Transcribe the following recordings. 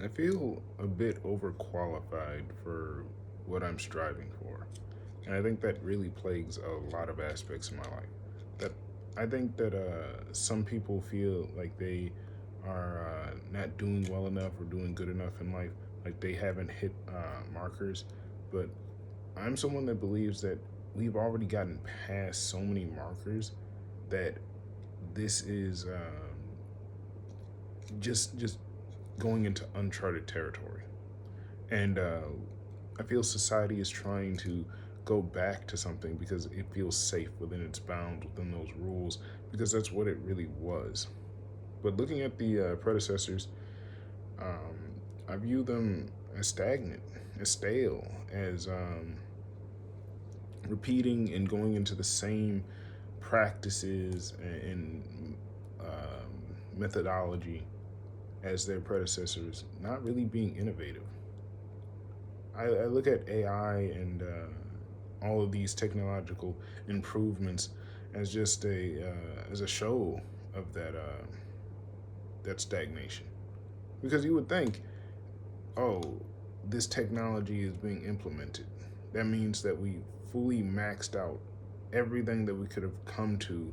I feel a bit overqualified for what I'm striving for. And I think that really plagues a lot of aspects of my life. That I think that some people feel like they are not doing well enough or doing good enough in life, like they haven't hit markers. But I'm someone that believes that we've already gotten past so many markers that this is just going into uncharted territory. And I feel society is trying to go back to something because it feels safe within its bounds, within those rules, because that's what it really was. But looking at the predecessors, um, I view them as stagnant, as stale, as repeating and going into the same practices and methodology as their predecessors, not really being innovative. I look at AI and all of these technological improvements as just a as a show of that stagnation. Because you would think, oh, this technology is being implemented. That means that we fully maxed out everything that we could have come to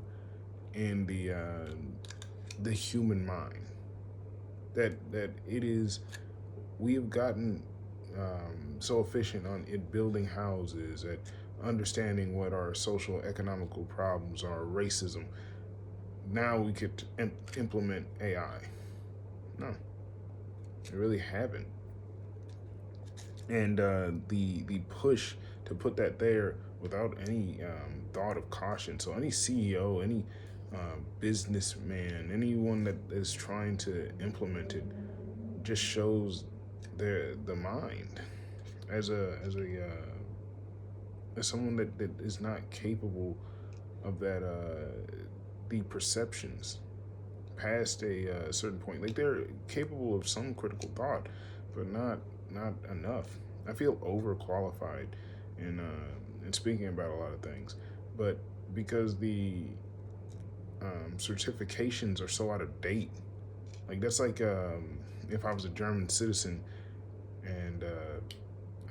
in the human mind. That it is we have gotten so efficient on it building houses, at understanding what our social economical problems are, racism. Now we could implement AI. No, they really haven't. And the push to put that there without any thought of caution. So any CEO, any businessman, anyone that is trying to implement it, just shows the mind as someone that is not capable of that the perceptions past a certain point. Like they're capable of some critical thought, but not enough. I feel overqualified in speaking about a lot of things, but because the certifications are so out of date. Like that's like if I was a German citizen and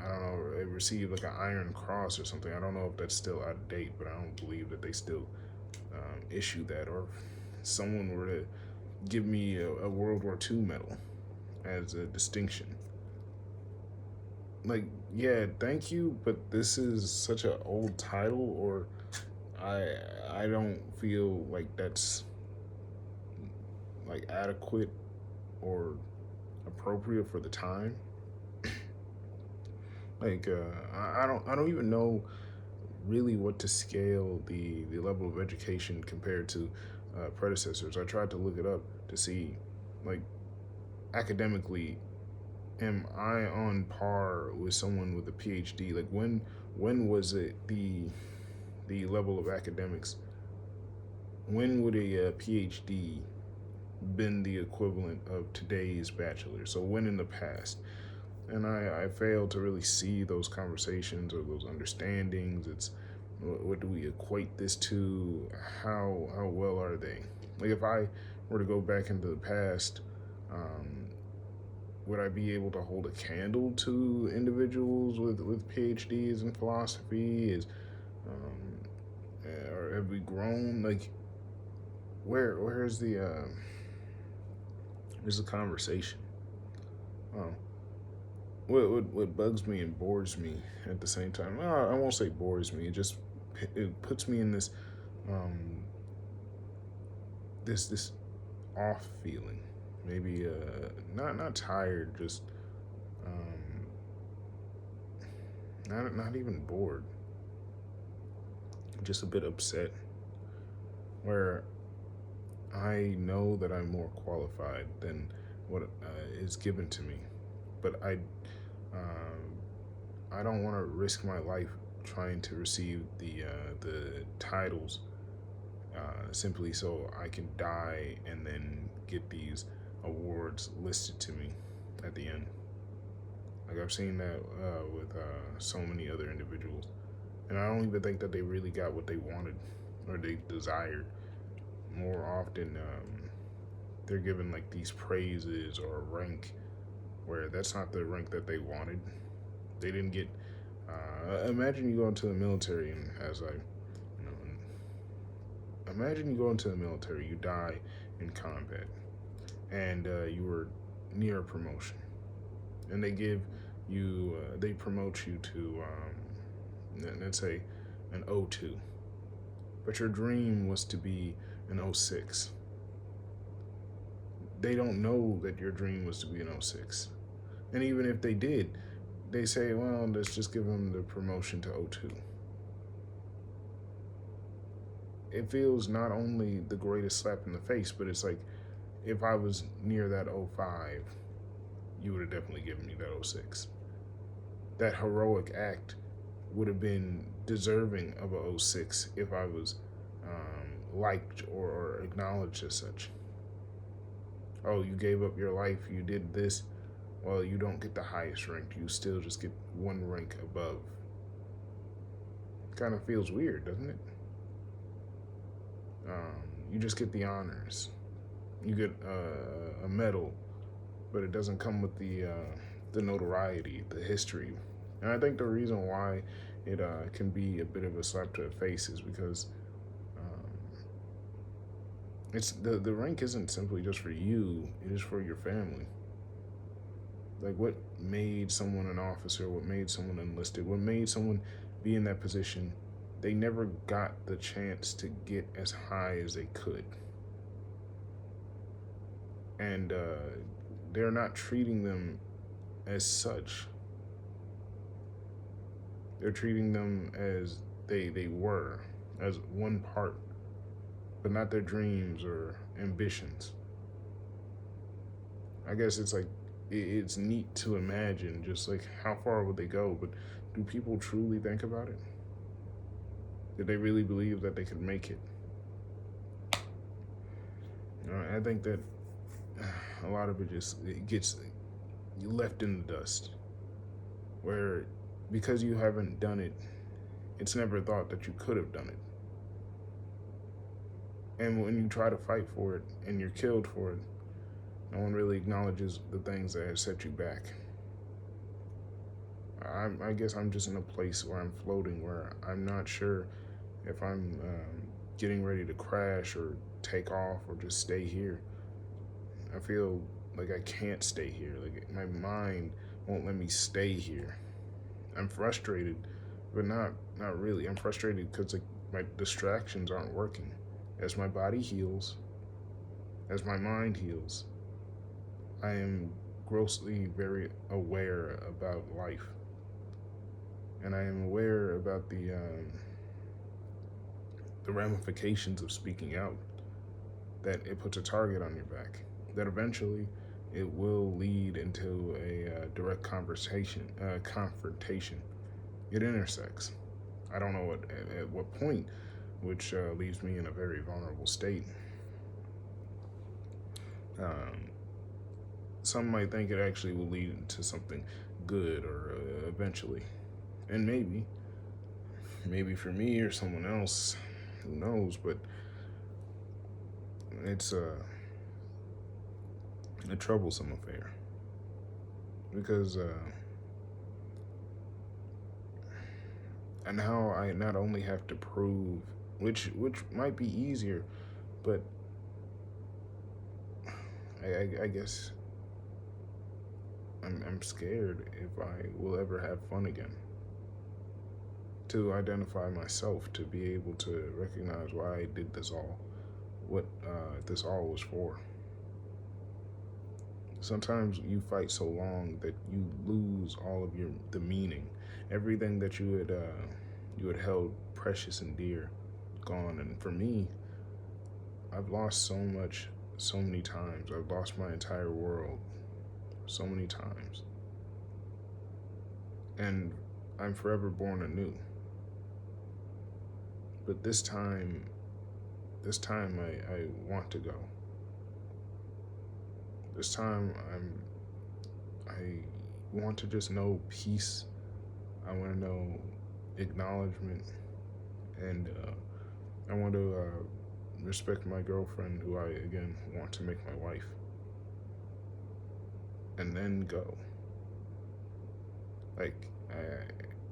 I don't know, it received like an Iron Cross or something. I don't know if that's still out of date, but I don't believe that they still issue that. Or if someone were to give me a World War II medal as a distinction, like, yeah, thank you, but this is such an old title, or I I don't feel like that's like adequate or appropriate for the time. Like I don't even know really what to scale the level of education compared to predecessors. I tried to look it up to see, like, academically, am I on par with someone with a PhD? Like when was it the level of academics? When would a PhD been the equivalent of today's bachelor? So when in the past? And I failed to really see those conversations or those understandings. It's what do we equate this to? How well are they? Like if I were to go back into the past, um, would I be able to hold a candle to individuals with PhDs in philosophy? Or have we grown? Like where's the conversation? Oh, what bugs me and bores me at the same time. Well, I won't say bores me. It puts me in um, this off feeling. Maybe not tired, just um, not even bored. Just a bit upset. Where I know that I'm more qualified than what is given to me, but um, I don't want to risk my life trying to receive the titles simply so I can die and then get these awards listed to me at the end. Like I've seen that with so many other individuals, and I don't even think that they really got what they wanted or they desired. More often, they're given like these praises or rank where that's not the rank that they wanted. They didn't get. Imagine you go into the military and as I, you know, imagine you go into the military, you die in combat, and you were near a promotion, and they give you, they promote you to, let's say, an O2, but your dream was to be an O6. They don't know that your dream was to be an O6, and even if they did, they say, well, let's just give them the promotion to O2. It feels not only the greatest slap in the face, but it's like if I was near that O5, you would have definitely given me that O6. That heroic act would have been deserving of a O6 if I was liked or acknowledged as such. Oh, you gave up your life, you did this. Well, you don't get the highest rank, you still just get one rank above. Kind of feels weird, doesn't it? You just get the honors. You get a medal, but it doesn't come with the notoriety, the history. And I think the reason why it can be a bit of a slap to the face is because it's the rank isn't simply just for you; it is for your family. Like what made someone an officer, what made someone enlisted, what made someone be in that position. They never got the chance to get as high as they could, and they're not treating them as such. They're treating them as they were, as one part, but not their dreams or ambitions. I guess it's like it's neat to imagine just like how far would they go, but do people truly think about it? Did they really believe that they could make it? I think that a lot of it gets left in the dust, where because you haven't done it, it's never thought that you could have done it. And when you try to fight for it and you're killed for it, no one really acknowledges the things that have set you back. I guess I'm just in a place where I'm floating, where I'm not sure if I'm getting ready to crash or take off or just stay here. I feel like I can't stay here. Like my mind won't let me stay here. I'm frustrated, but not really. I'm frustrated because like my distractions aren't working. As my body heals, as my mind heals, I am grossly very aware about life, and I am aware about the ramifications of speaking out. That it puts a target on your back. That eventually it will lead into a direct confrontation. It intersects. I don't know at what point, which leaves me in a very vulnerable state. Um, some might think it actually will lead to something good or eventually, and maybe for me or someone else, who knows? But it's a troublesome affair because and now I not only have to prove, which might be easier, but I guess I'm scared if I will ever have fun again. To identify myself, to be able to recognize why I did this all, what this all was for. Sometimes you fight so long that you lose all of the meaning, everything that you had held precious and dear, gone. And for me, I've lost so much, so many times. I've lost my entire world so many times, and I'm forever born anew. But this time I want to go. This time I want to just know peace. I want to know acknowledgement, and I want to respect my girlfriend, who I again want to make my wife. and then go. Like,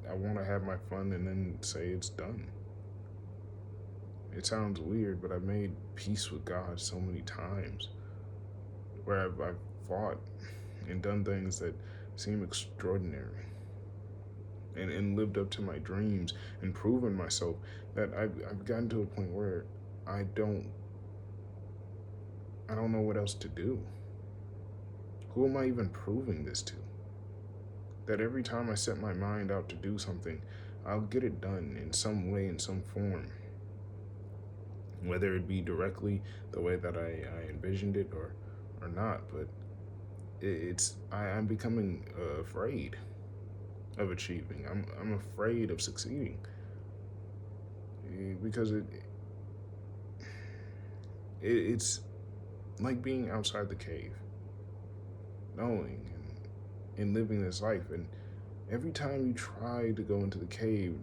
I want to have my fun and then say it's done. It sounds weird, but I've made peace with God so many times where I've fought and done things that seem extraordinary and lived up to my dreams and proven myself that I've gotten to a point where I don't I don't know what else to do. Who am I even proving this to? That every time I set my mind out to do something, I'll get it done in some way, in some form. Whether it be directly the way that I envisioned it or not, but I'm becoming afraid of achieving. I'm afraid of succeeding because it's like being outside the cave, knowing and living this life. And every time you try to go into the cave,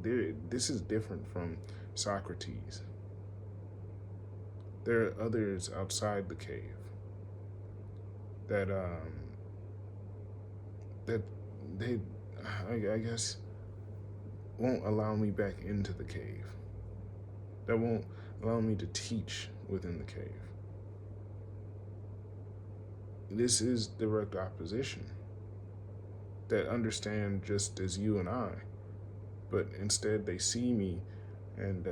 this is different from Socrates. There are others outside the cave that that they I guess won't allow me back into the cave. That won't allow me to teach within the cave. This is direct opposition that understand just as you and I, but instead they see me and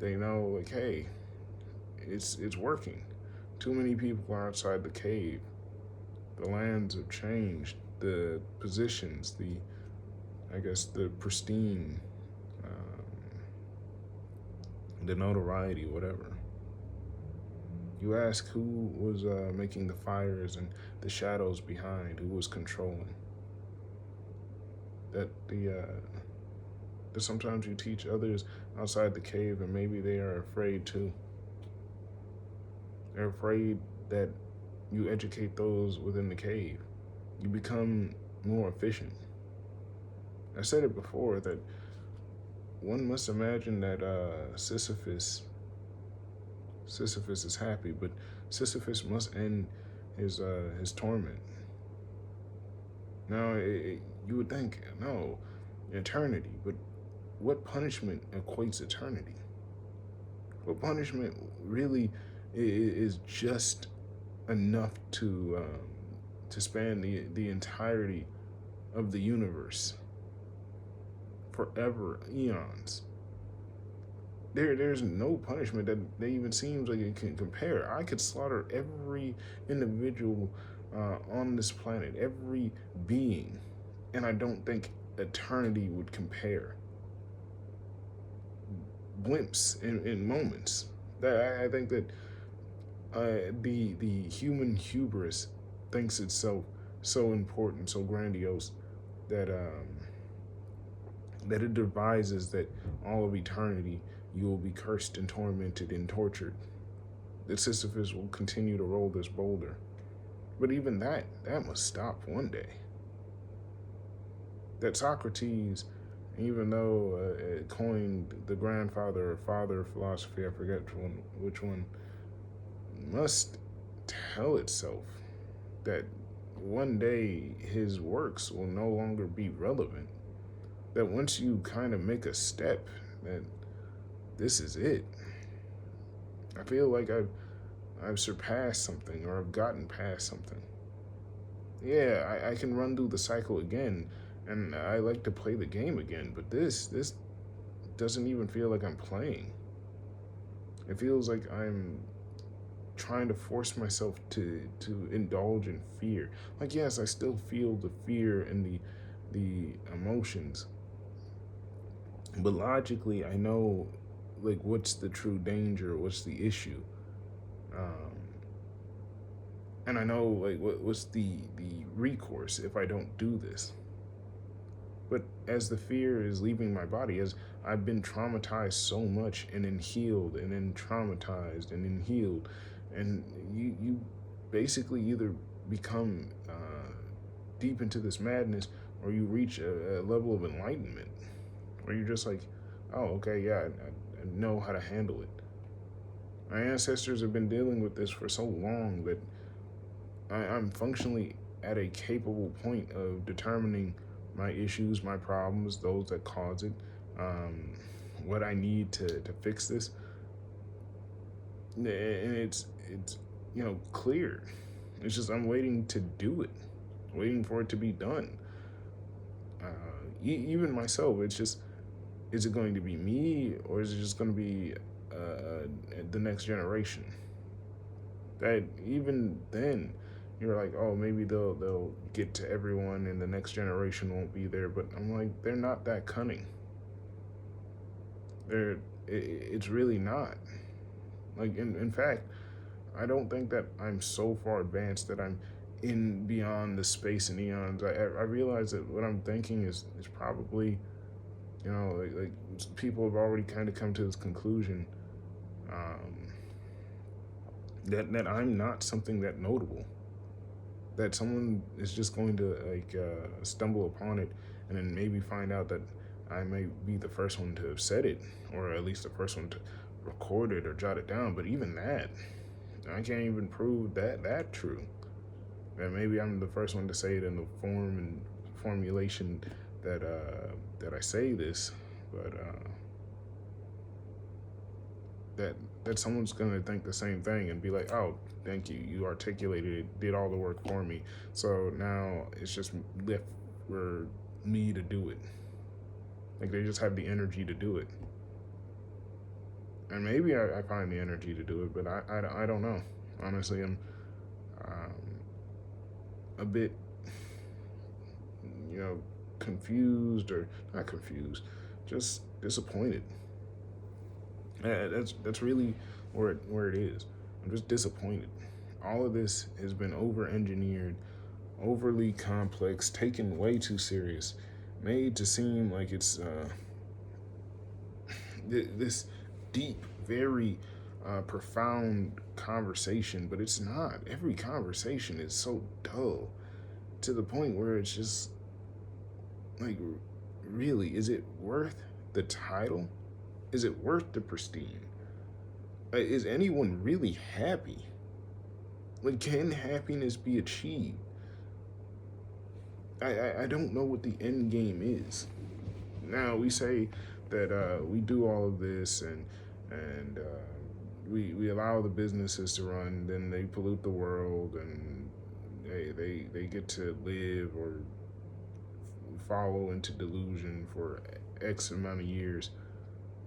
they know like, hey, it's working. Too many people are outside the cave. The lands have changed. The positions, the pristine, the notoriety, whatever. You ask who was making the fires and the shadows behind, who was controlling. That that sometimes you teach others outside the cave, and maybe they are afraid too. They're afraid that you educate those within the cave. You become more efficient. I said it before that one must imagine that Sisyphus is happy, but Sisyphus must end his torment. Now, you would think, no, eternity, but what punishment equates eternity? What punishment really is just enough to span the entirety of the universe, forever, eons? There's no punishment that even seems like it can compare. I could slaughter every individual on this planet, every being, and I don't think eternity would compare. Blimps in moments. That I think that the human hubris thinks itself so important, so grandiose that that it devises that all of eternity you will be cursed and tormented and tortured. That Sisyphus will continue to roll this boulder. But even that must stop one day. That Socrates, even though it coined the grandfather or father of philosophy, I forget which one, must tell itself that one day his works will no longer be relevant. That once you kind of make a step, that this is it. I feel like I've surpassed something or I've gotten past something. Yeah, I can run through the cycle again, and I like to play the game again, but this doesn't even feel like I'm playing. It feels like I'm trying to force myself to indulge in fear. Like, yes, I still feel the fear and the emotions, but logically I know like what's the true danger, what's the issue, um, and I know like what's the recourse if I don't do this. But as the fear is leaving my body, as I've been traumatized so much and then healed and then traumatized and then healed, and you basically either become deep into this madness or you reach a level of enlightenment where you're just like, oh, okay, yeah, I know how to handle it. My ancestors have been dealing with this for so long that I'm functionally at a capable point of determining my issues, my problems, those that cause it, um, what I need to fix this, and it's clear. It's just I'm waiting to do it, waiting for it to be done. Even myself, it's just, is it going to be me or is it just going to be the next generation? That even then, you're like, oh, maybe they'll get to everyone and the next generation won't be there. But I'm like, they're not that cunning. They're it's really not. Like in fact, I don't think that I'm so far advanced that I'm in beyond the space and eons. I realize that what I'm thinking is probably, like people have already kind of come to this conclusion, um, that I'm not something that notable. That someone is just going to like stumble upon it and then maybe find out that I may be the first one to have said it, or at least the first one to record it or jot it down. But even that, I can't even prove that true. That maybe I'm the first one to say it in the form and formulation that I say this, but that someone's gonna think the same thing and be like, oh, thank you, you articulated it, did all the work for me. So now it's just left for me to do it. Like they just have the energy to do it, and maybe I find the energy to do it, but I don't know. Honestly, I'm um, a bit, you know, confused, or not confused, just disappointed. That's really where it is. I'm just disappointed. All of this has been over engineered, overly complex, taken way too serious, made to seem like it's this deep, very profound conversation, but it's not. Every conversation is so dull to the point where it's just like, really, is it worth the title? Is it worth the prestige? Is anyone really happy? Like, can happiness be achieved? I don't know what the end game is. Now we say that we do all of this, and we allow the businesses to run, then they pollute the world, and they get to live or follow into delusion for X amount of years.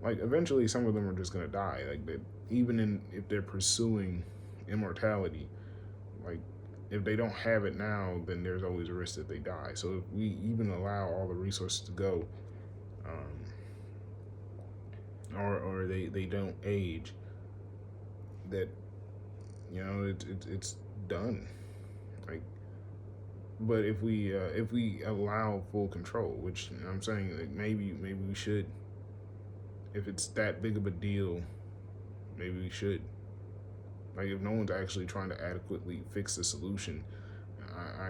Like eventually, some of them are just gonna die. Like that, even if they're pursuing immortality, like if they don't have it now, then there's always a risk that they die. So if we even allow all the resources to go, or they don't age, that it's done. Like, but if we allow full control, which I'm saying, like maybe we should, if it's that big of a deal, maybe we should. Like if no one's actually trying to adequately fix the solution,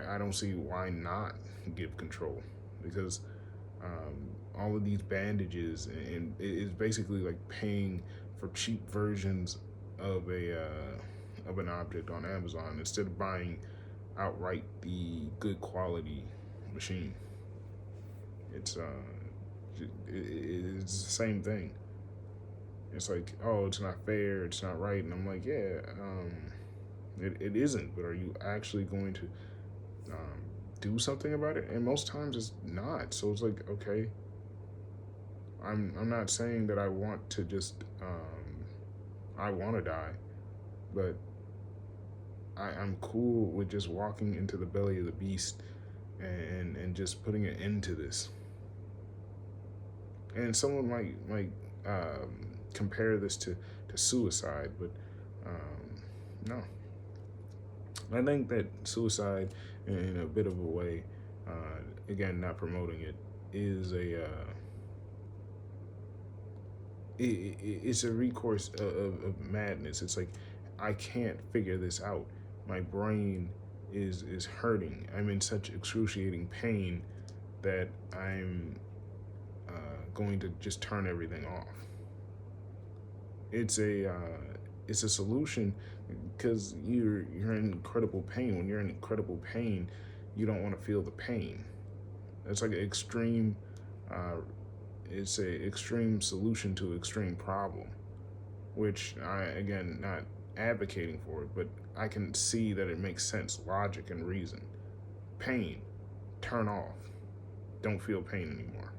I don't see why not give control, because all of these bandages, and it is basically like paying for cheap versions of of an object on Amazon instead of buying outright the good quality machine. It's it's the same thing. It's like, oh, it's not fair, it's not right, and I'm like, yeah, it isn't. But are you actually going to do something about it? And most times it's not. So it's like, okay, I'm not saying that I want to just I want to die, but I'm cool with just walking into the belly of the beast and just putting an end to this. And someone might compare this to suicide, but no. I think that suicide, in a bit of a way, again, not promoting it, is it's a recourse of madness. It's like, I can't figure this out. My brain is hurting. I'm in such excruciating pain that I'm going to just turn everything off. It's a solution, because you're in incredible pain. When you're in incredible pain, you don't want to feel the pain. It's like an extreme, uh, it's a extreme solution to extreme problem, which I, again, not advocating for it, but I can see that it makes sense, logic and reason. Pain, turn off. Don't feel pain anymore.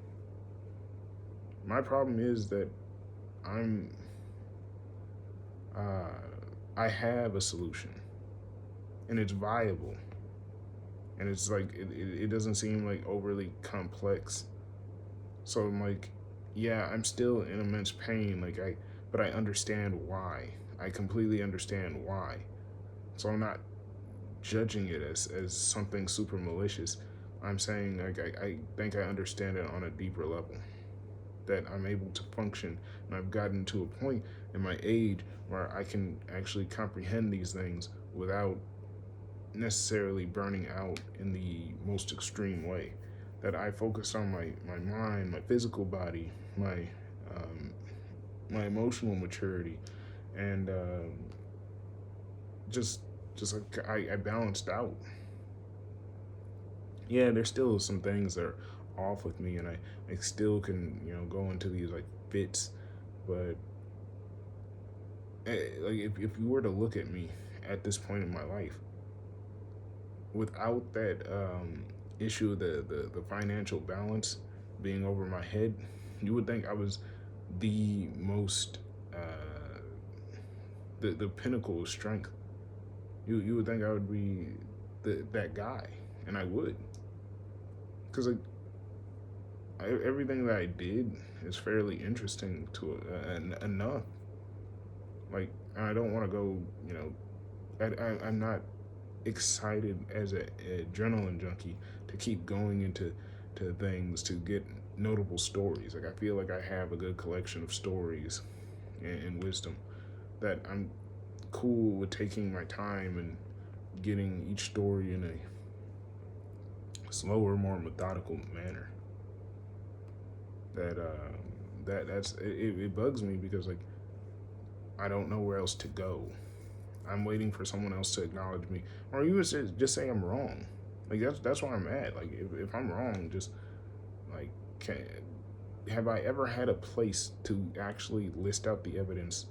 My problem is that I'm, uh, I have a solution and it's viable, and it's like it doesn't seem like overly complex. So I'm like, yeah, I'm still in immense pain. But I understand why. I completely understand why. So I'm not judging it as something super malicious. I'm saying like I think I understand it on a deeper level. That I'm able to function, and I've gotten to a point in my age where I can actually comprehend these things without necessarily burning out in the most extreme way. That I focus on my mind, my physical body, um, my emotional maturity, and just just like I balanced out. Yeah, there's still some things that are off with me, and I still can go into these like fits, but like if you were to look at me at this point in my life without that issue of the financial balance being over my head, you would think I was the most the pinnacle of strength. You would think I would be that guy, and I would, because like everything that I did is fairly interesting to enough. Like I don't want to go, I'm not excited as a adrenaline junkie to keep going into things to get notable stories. Like I feel like I have a good collection of stories and wisdom that I'm cool with taking my time and getting each story in a slower, more methodical manner. It bugs me because like I don't know where else to go. I'm waiting for someone else to acknowledge me, or even just say I'm wrong. Like that's where I'm at. Like if I'm wrong, just like can, have I ever had a place to actually list out the evidence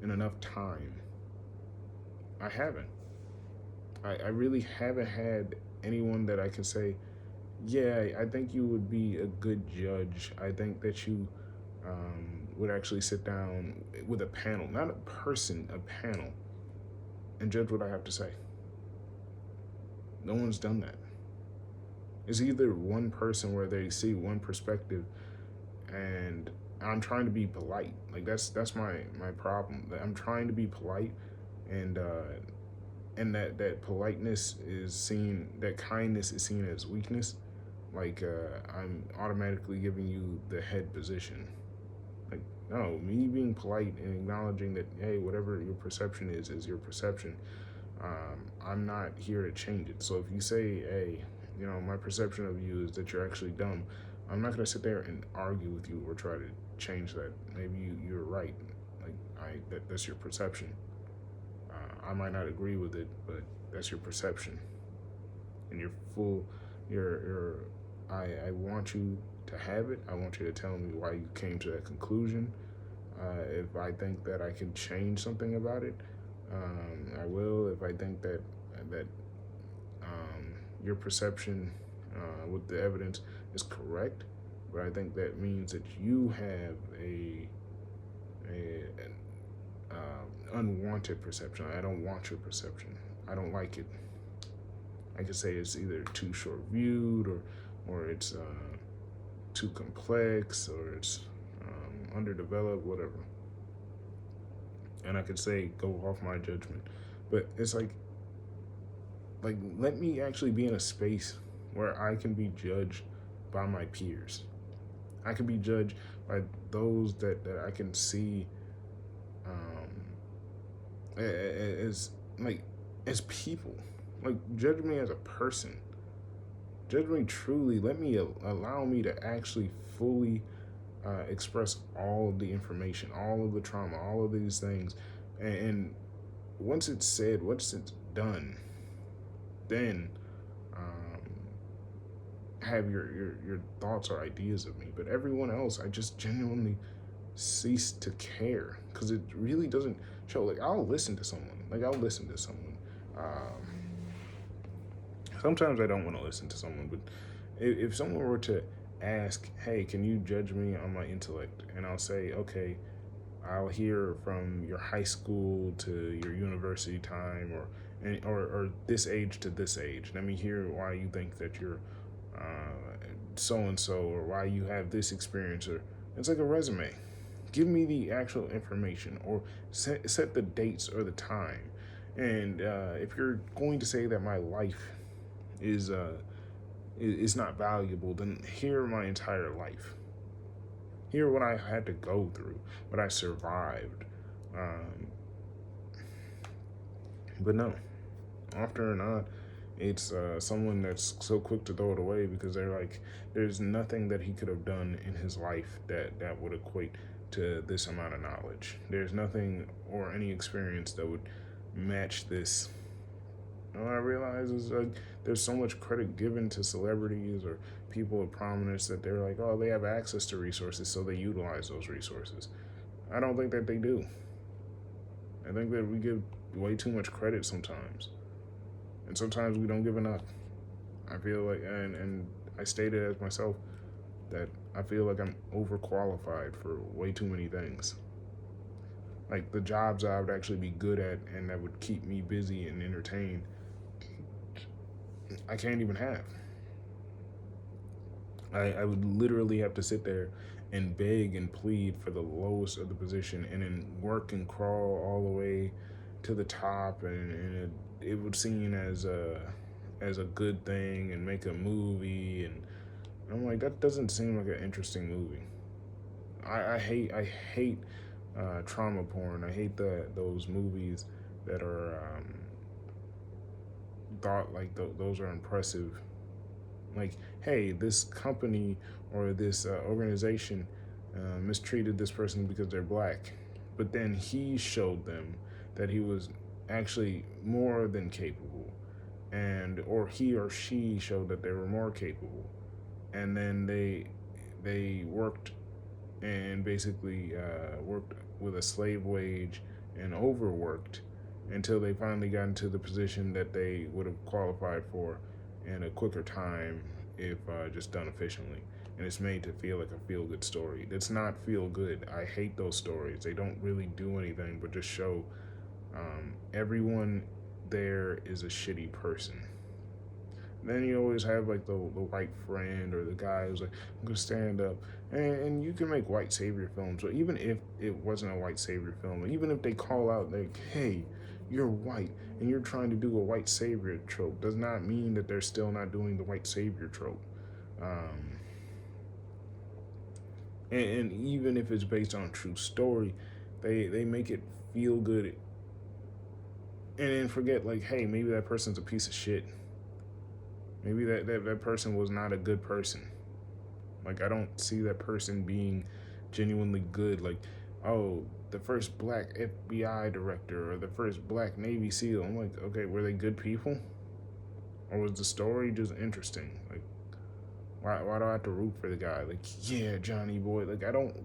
in enough time? I haven't. I really haven't had anyone that I can say, yeah, I think you would be a good judge. I think that you would actually sit down with a panel, not a person, a panel, and judge what I have to say. No one's done that. It's either one person where they see one perspective, and I'm trying to be polite. Like that's my problem. I'm trying to be polite, and that politeness is seen, that kindness is seen as weakness. Like I'm automatically giving you the head position. Like no, me being polite and acknowledging that hey, whatever your perception is your perception. I'm not here to change it. So if you say, hey, my perception of you is that you're actually dumb, I'm not gonna sit there and argue with you or try to change that. Maybe you're right. Like that's your perception. I might not agree with it, but that's your perception, and you're full. You're. I want you to have it. I want you to tell me why you came to that conclusion. If I think that I can change something about it, I will. If I think that your perception with the evidence is correct, but I think that means that you have a an unwanted perception. I don't want your perception. I don't like it. I could say it's either too short viewed, or it's too complex, or it's underdeveloped, whatever. And I could say go off my judgment, but it's like let me actually be in a space where I can be judged by my peers. I can be judged by those that I can see as like as people. Like judge me as a person. Judge me truly. Let me allow me to actually fully express all of the information, all of the trauma, all of these things, and once it's said, once it's done, then have your thoughts or ideas of me, but everyone else, I just genuinely cease to care because it really doesn't show. Like I'll listen to someone. Like I'll listen to someone. Sometimes I don't want to listen to someone, but if someone were to ask, "Hey, can you judge me on my intellect?" and I'll say, "Okay, I'll hear from your high school to your university time, or this age to this age. Let me hear why you think that you're so and so, or why you have this experience." Or it's like a resume. Give me the actual information, or set the dates or the time. And if you're going to say that my life is is not valuable, then hear my entire life. Hear what I had to go through, what I survived. Um, but no, often or not, it's someone that's so quick to throw it away because they're like, there's nothing that he could have done in his life that would equate to this amount of knowledge. There's nothing or any experience that would match this. And what I realize is like there's so much credit given to celebrities or people of prominence that they're like, oh, they have access to resources, so they utilize those resources. I don't think that they do. I think that we give way too much credit sometimes, and sometimes we don't give enough. I feel like, and I stated as myself that I feel like I'm overqualified for way too many things. Like the jobs I would actually be good at and that would keep me busy and entertained, I can't even have. I would literally have to sit there and beg and plead for the lowest of the position and then work and crawl all the way to the top, and it would seem as a good thing and make a movie. And I'm like, that doesn't seem like an interesting movie. I hate trauma porn. I hate those movies that are thought like those are impressive. Like, hey, this company or this organization mistreated this person because they're black, but then he showed them that he was actually more than capable, and or he or she showed that they were more capable, and then they worked and basically worked with a slave wage and overworked until they finally got into the position that they would have qualified for in a quicker time if just done efficiently. And it's made to feel like a feel good story. It's not feel good. I hate those stories. They don't really do anything but just show everyone there is a shitty person. Then you always have like the white friend or the guy who's like, I'm gonna stand up. And you can make white savior films, or even if it wasn't a white savior film, even if they call out like, hey, you're white and you're trying to do a white savior trope, does not mean that they're still not doing the white savior trope. Um, and even if it's based on a true story, they make it feel good and then forget like, hey, maybe that person's a piece of shit. Maybe that person was not a good person. Like I don't see that person being genuinely good. Like, oh, the first black FBI director or the first black Navy SEAL. I'm like, okay, were they good people? Or was the story just interesting? Like, why do I have to root for the guy? Like, yeah, Johnny boy. Like, I don't.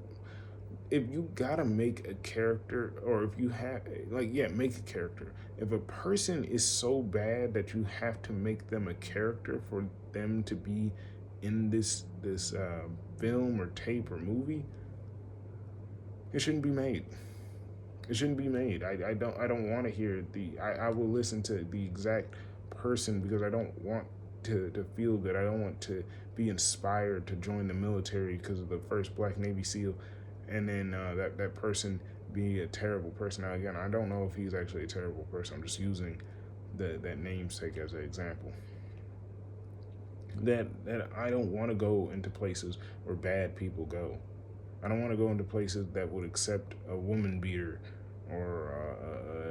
If you gotta make a character, or if you have, like, yeah, make a character. If a person is so bad that you have to make them a character for them to be in this film or tape or movie, it shouldn't be made. It shouldn't be made. I don't want to hear I will listen to the exact person because I don't want to feel good. I don't want to be inspired to join the military because of the first black Navy SEAL, and then that person be a terrible person. Now again, I don't know if he's actually a terrible person. I'm just using that namesake as an example. That I don't want to go into places where bad people go. I don't want to go into places that would accept a woman beater or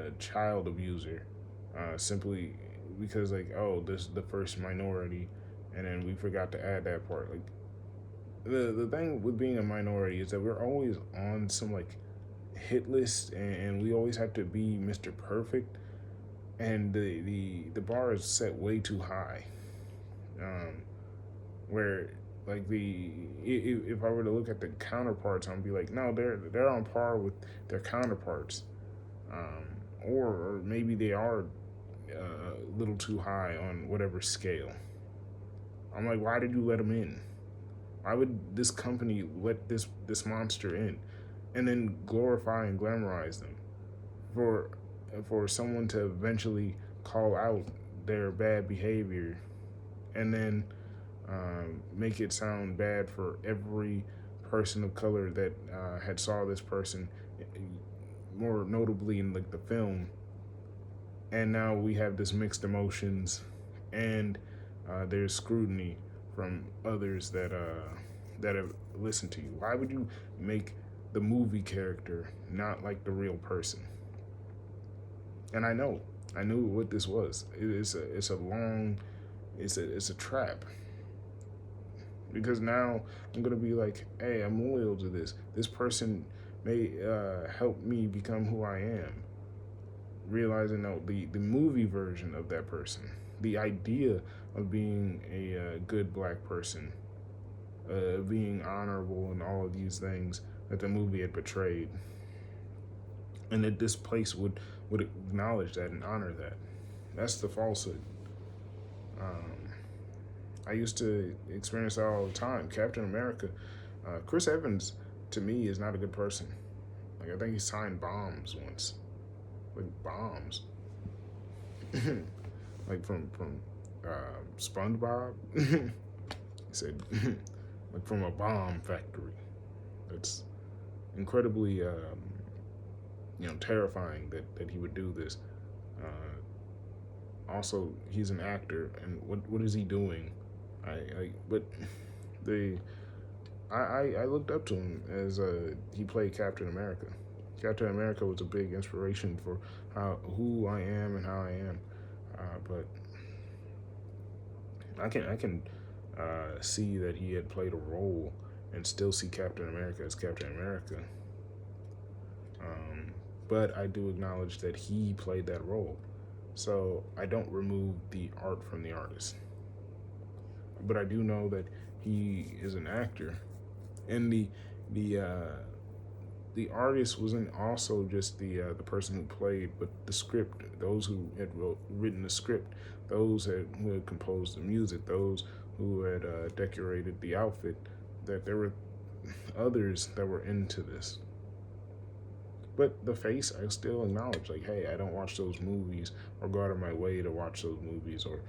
a child abuser simply because like, oh, this is the first minority, and then we forgot to add that part. Like the thing with being a minority is that we're always on some like hit list, and we always have to be Mr. Perfect, and the bar is set way too high. Um, where like if I were to look at the counterparts, I'd be like, no, they're on par with their counterparts, um, or maybe they are a little too high on whatever scale. I'm like, why did you let them in? Why would this company let this monster in, and then glorify and glamorize them for someone to eventually call out their bad behavior, and then make it sound bad for every person of color that had saw this person, more notably in like the film. And now we have this mixed emotions, and there's scrutiny from others that have listened to you. Why would you make the movie character not like the real person? And I knew what this was. It's a long, it's a trap, because now I'm gonna be like, hey, I'm loyal to this. This person may help me become who I am. Realizing, no, the movie version of that person, the idea of being a good black person, being honorable, and all of these things that the movie had portrayed, and that this place would acknowledge that and honor that. That's the falsehood. Um, I used to experience that all the time. Captain America, Chris Evans, to me, is not a good person. Like, I think he signed bombs once, like bombs, like from SpongeBob. He said, like from a bomb factory. It's incredibly, terrifying that he would do this. Also, he's an actor, and what is he doing? But the I looked up to him as he played Captain America. Captain America was a big inspiration for who I am and how I am. But I can see that he had played a role and still see Captain America as Captain America. Um, but I do acknowledge that he played that role. So I don't remove the art from the artist. But I do know that he is an actor, and the the artist wasn't also just the person who played, but the script. Those who had written the script, those who had composed the music, those who had decorated the outfit. That there were others that were into this. But the face, I still acknowledge, like, hey, I don't watch those movies or go out of my way to watch those movies, or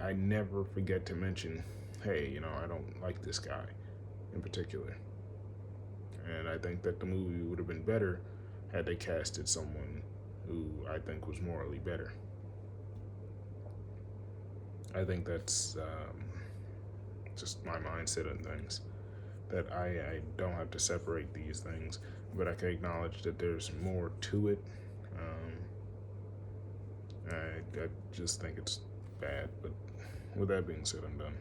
I never forget to mention, hey, I don't like this guy in particular. And I think that the movie would have been better had they casted someone who I think was morally better. I think that's just my mindset on things. That I don't have to separate these things, but I can acknowledge that there's more to it. I just think it's bad. But with that being said, I'm done.